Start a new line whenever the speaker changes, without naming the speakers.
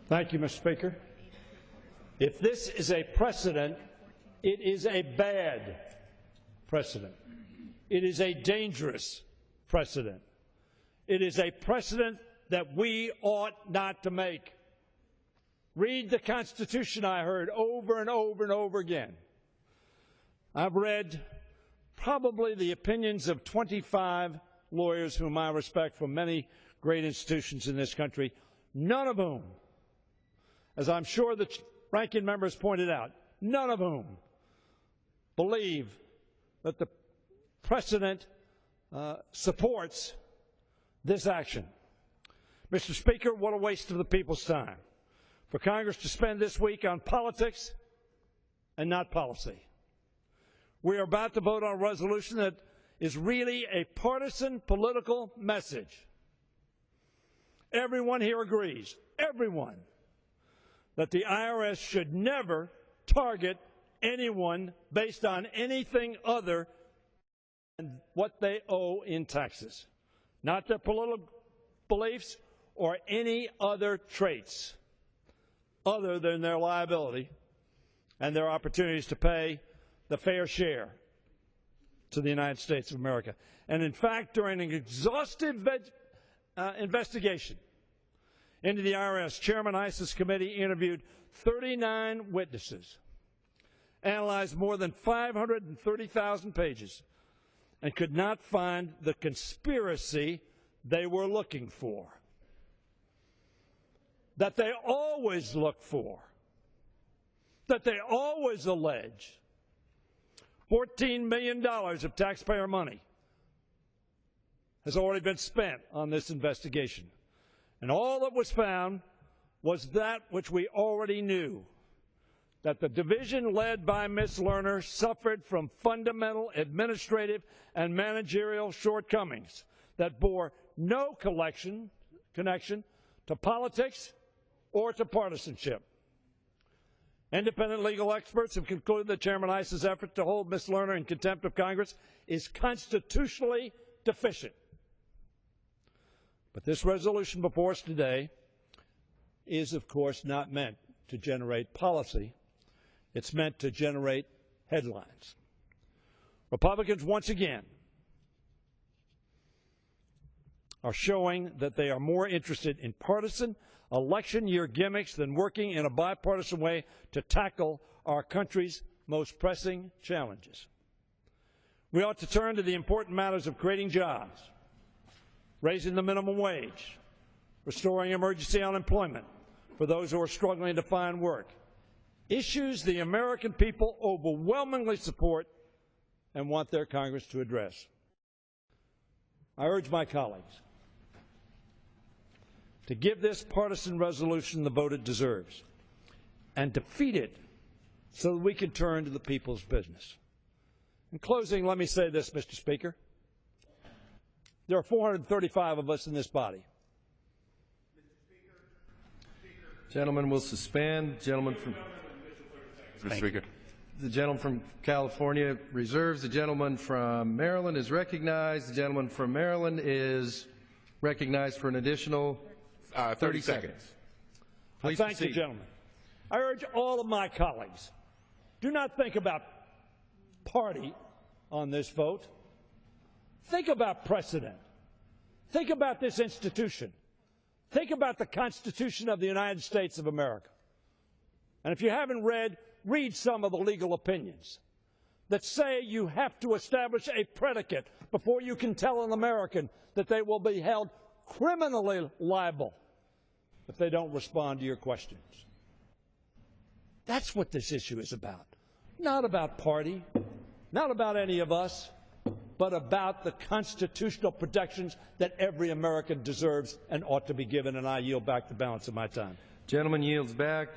Thank you, Mr. Speaker. If this is a precedent, it is a bad precedent. It is a dangerous precedent. It is a precedent that we ought not to make. Read the Constitution, I heard over and over and over again. I've read probably the opinions of 25 lawyers whom I respect from many great institutions in this country, none of whom, as I'm sure the ranking members pointed out, none of whom believe that the precedent supports this action. Mr. Speaker, what a waste of the people's time for Congress to spend this week on politics and not policy. We are about to vote on a resolution that is really a partisan political message. Everyone here agrees, everyone, that the IRS should never target anyone based on anything other than what they owe in taxes, not their political beliefs or any other traits other than their liability and their opportunities to pay the fair share to the United States of America. And in fact, during an exhaustive investigation into the IRS, Chairman Iss's committee interviewed 39 witnesses, analyzed more than 530,000 pages, and could not find the conspiracy they were looking for, that they always look for, that they always allege. $14 million of taxpayer money has already been spent on this investigation. And all that was found was that which we already knew, that the division led by Ms. Lerner suffered from fundamental administrative and managerial shortcomings that bore no connection to politics or to partisanship. Independent legal experts have concluded that Chairman Iss's effort to hold Ms. Lerner in contempt of Congress is constitutionally deficient. But this resolution before us today is, of course, not meant to generate policy. It's meant to generate headlines. Republicans, once again, are showing that they are more interested in partisan election year gimmicks than working in a bipartisan way to tackle our country's most pressing challenges. We ought to turn to the important matters of creating jobs, raising the minimum wage, restoring emergency unemployment for those who are struggling to find work, issues the American people overwhelmingly support and want their Congress to address. I urge my colleagues to give this partisan resolution the vote it deserves and defeat it so that we can turn to the people's business. In closing, let me say this, Mr. Speaker. There are 435 of us in this body.
Gentleman will suspend. Gentleman from
Mr. Speaker.
The gentleman from California reserves. The gentleman from Maryland is recognized. The gentleman from Maryland is recognized for an additional 30 seconds. Please
Thank
proceed.
you, gentlemen. I urge all of my colleagues, do not think about party on this vote. Think about precedent. Think about this institution. Think about the Constitution of the United States of America. And if you haven't read some of the legal opinions that say you have to establish a predicate before you can tell an American that they will be held criminally liable if they don't respond to your questions. That's what this issue is about. Not about party, not about any of us, but about the constitutional protections that every American deserves and ought to be given. And I yield back the balance of my time.
Gentleman yields back.